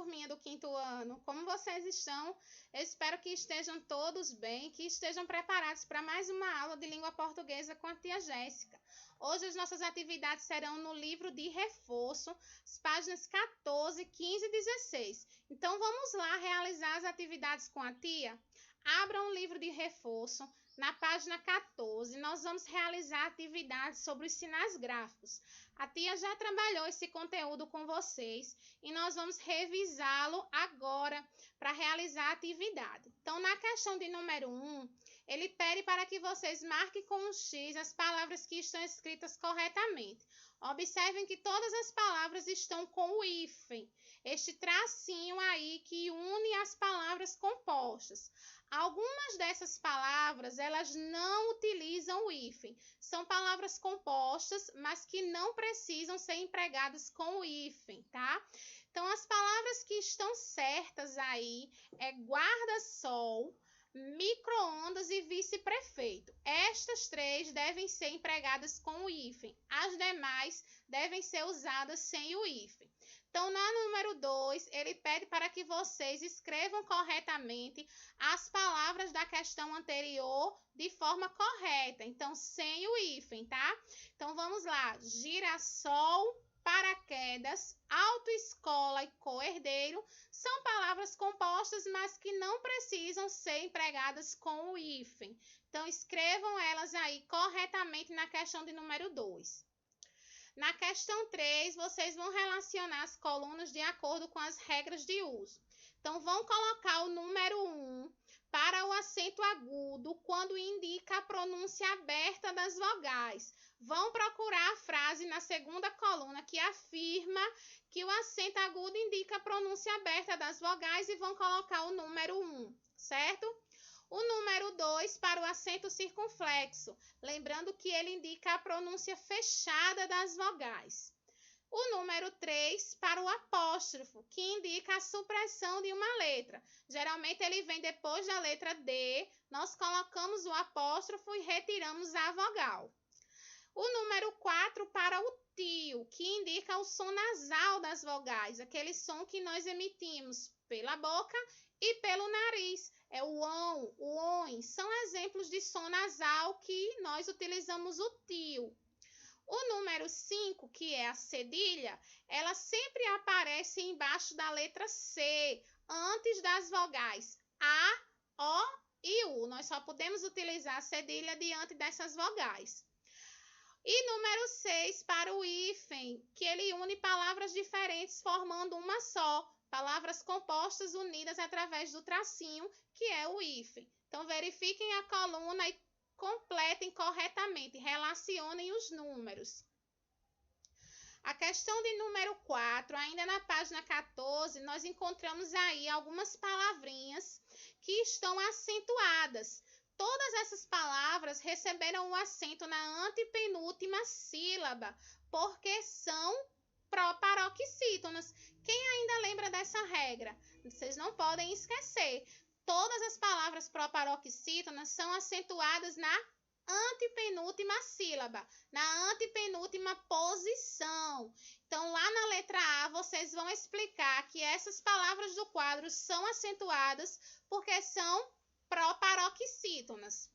turminha do 5º ano, como vocês estão? Eu espero que estejam todos bem, que estejam preparados para mais uma aula de língua portuguesa com a tia Jéssica. Hoje as nossas atividades serão no livro de reforço, as páginas 14, 15 e 16. Então vamos lá realizar as atividades com a tia? Abram o livro de reforço. Na página 14, nós vamos realizar atividades sobre os sinais gráficos. A tia já trabalhou esse conteúdo com vocês e nós vamos revisá-lo agora para realizar a atividade. Então, na questão de número 1, ele pede para que vocês marquem com um X as palavras que estão escritas corretamente. Observem que todas as palavras estão com o hífen, este tracinho aí que une as palavras compostas. Algumas dessas palavras, elas não utilizam o hífen. São palavras compostas, mas que não precisam ser empregadas com o hífen, tá? Então, as palavras que estão certas aí é guarda-sol, micro-ondas e vice-prefeito. Estas três devem ser empregadas com o hífen. As demais devem ser usadas sem o hífen. Então, na número 2, ele pede para que vocês escrevam corretamente as palavras da questão anterior de forma correta. Então, sem o hífen, tá? Então, vamos lá. Girassol, paraquedas, autoescola e coerdeiro são palavras compostas, mas que não precisam ser empregadas com o hífen. Então, escrevam elas aí corretamente na questão de número 2. Na questão 3, vocês vão relacionar as colunas de acordo com as regras de uso. Então, vão colocar o número 1 para o acento agudo quando indica a pronúncia aberta das vogais. Vão procurar a frase na segunda coluna que afirma que o acento agudo indica a pronúncia aberta das vogais e vão colocar o número 1, certo? O número 2 para o acento circunflexo, lembrando que ele indica a pronúncia fechada das vogais. O número 3 para o apóstrofo, que indica a supressão de uma letra. Geralmente ele vem depois da letra D, nós colocamos o apóstrofo e retiramos a vogal. O número 4 para o tio, que indica o som nasal das vogais, aquele som que nós emitimos pela boca e pelo nariz. É o ão, o on, são exemplos de som nasal que nós utilizamos o tio. O número 5, que é a cedilha, ela sempre aparece embaixo da letra C, antes das vogais A, O e U. Nós só podemos utilizar a cedilha diante dessas vogais. E número 6 para o hífen, que ele une palavras diferentes formando uma só. Palavras compostas unidas através do tracinho, que é o hífen. Então, verifiquem a coluna e completem corretamente, relacionem os números. A questão de número 4, ainda na página 14, nós encontramos aí algumas palavrinhas que estão acentuadas. Todas essas palavras receberam o acento na antepenúltima sílaba, porque são proparoxítonas. Quem ainda lembra dessa regra? Vocês não podem esquecer. Todas as palavras proparoxítonas são acentuadas na antepenúltima sílaba, na antepenúltima posição. Então, lá na letra A, vocês vão explicar que essas palavras do quadro são acentuadas porque são proparoxítonas.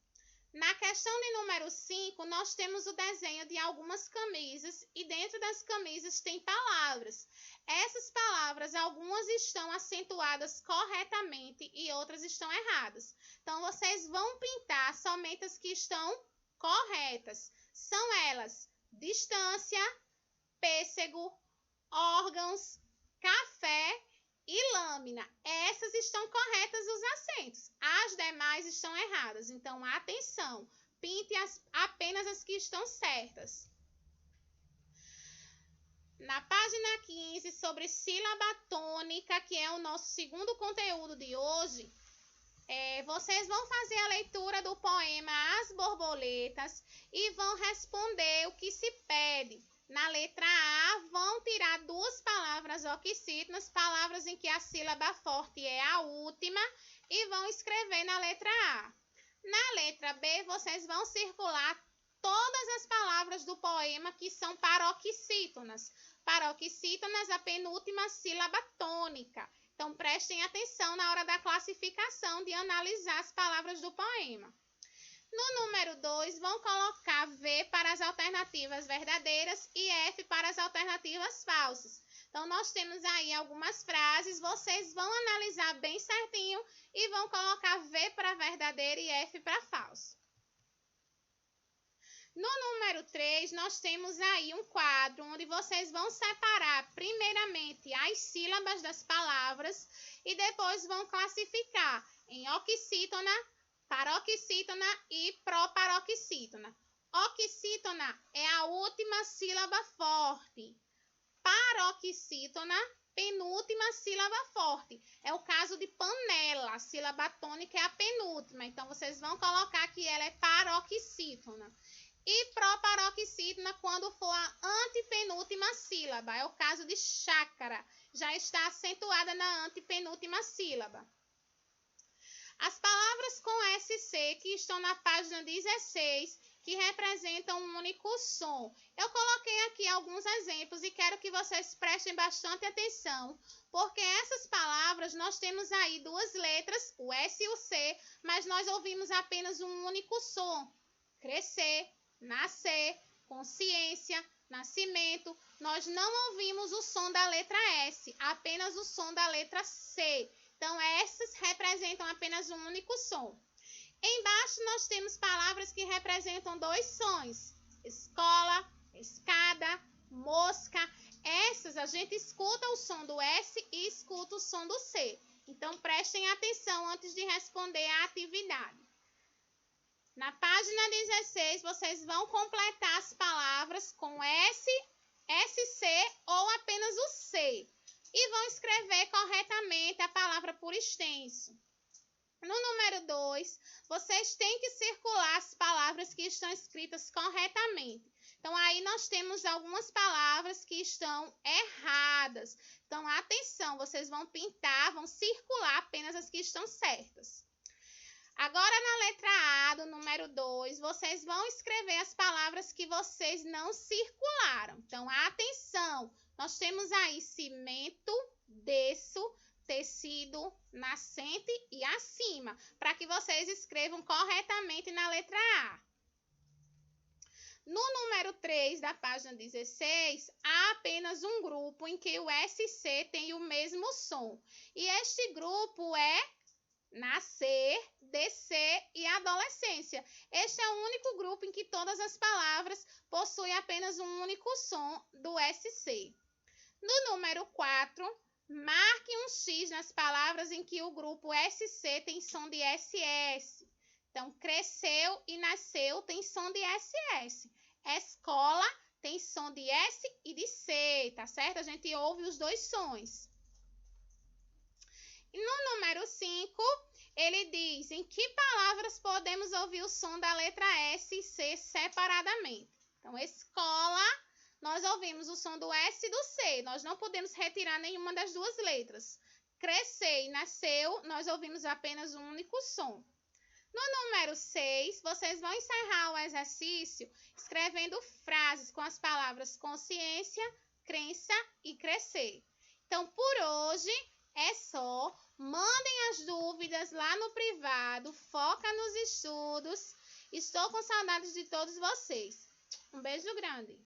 Na questão de número 5, nós temos o desenho de algumas camisas e dentro das camisas tem palavras. Essas palavras, algumas estão acentuadas corretamente e outras estão erradas. Então, vocês vão pintar somente as que estão corretas. São elas: distância, pêssego, órgãos, café e lâmina. Essas estão corretas os acentos. As demais estão erradas. Então, atenção. Pinte apenas as que estão certas. Na página 15, sobre sílaba tônica, que é o nosso segundo conteúdo de hoje, vocês vão fazer a leitura do poema As Borboletas e vão responder o que se pede. Na letra A, vão tirar duas palavras oxítonas, palavras em que a sílaba forte é a última, e vão escrever na letra A. Na letra B, vocês vão circular todas as palavras do poema que são paroxítonas. paroxítonas, a penúltima sílaba tônica. Então, prestem atenção na hora da classificação de analisar as palavras do poema. No número 2, vão colocar V para as alternativas verdadeiras e F para as alternativas falsas. Então, nós temos aí algumas frases, vocês vão analisar bem certinho e vão colocar V para verdadeiro e F para falso. No número 3, nós temos aí um quadro onde vocês vão separar primeiramente as sílabas das palavras e depois vão classificar em oxítona, paroxítona e proparoxítona. Oxítona é a última sílaba forte. Paroxítona, penúltima sílaba forte. É o caso de panela. A sílaba tônica é a penúltima. Então, vocês vão colocar que ela é paroxítona. E proparoxítona quando for a antepenúltima sílaba. É o caso de chácara. Já está acentuada na antepenúltima sílaba. As palavras com SC que estão na página 16, que representam um único som. Eu coloquei aqui alguns exemplos e quero que vocês prestem bastante atenção, porque essas palavras nós temos aí duas letras, o S e o C, mas nós ouvimos apenas um único som. Crescer, nascer, consciência, nascimento. Nós não ouvimos o som da letra S, apenas o som da letra C. Então, essas representam apenas um único som. Embaixo, nós temos palavras que representam dois sons. Escola, escada, mosca. Essas, a gente escuta o som do S e escuta o som do C. Então, prestem atenção antes de responder a atividade. Na página 16, vocês vão completar as palavras com S, SC ou apenas o C. E vão escrever corretamente a palavra por extenso. No número 2, vocês têm que circular as palavras que estão escritas corretamente. Então, aí nós temos algumas palavras que estão erradas. Então, atenção, vocês vão pintar, vão circular apenas as que estão certas. Agora, na letra A do número 2, vocês vão escrever as palavras que vocês não circularam. Então, atenção! Nós temos aí cimento, desço, tecido, nascente e acima, para que vocês escrevam corretamente na letra A. No número 3 da página 16, há apenas um grupo em que o SC tem o mesmo som. E este grupo é nascer, descer e adolescência. Este é o único grupo em que todas as palavras possuem apenas um único som do SC. No número 4, marque um X nas palavras em que o grupo SC tem som de SS. Então, cresceu e nasceu tem som de SS. Escola tem som de S e de C, tá certo? A gente ouve os dois sons. E no número 5, ele diz em que palavras podemos ouvir o som da letra S e C separadamente. Então, escola, nós ouvimos o som do S e do C. Nós não podemos retirar nenhuma das duas letras. Crescer e nasceu, nós ouvimos apenas um único som. No número 6, vocês vão encerrar o exercício escrevendo frases com as palavras consciência, crença e crescer. Então, por hoje é só. Mandem as dúvidas lá no privado. Foca nos estudos. Estou com saudades de todos vocês. Um beijo grande.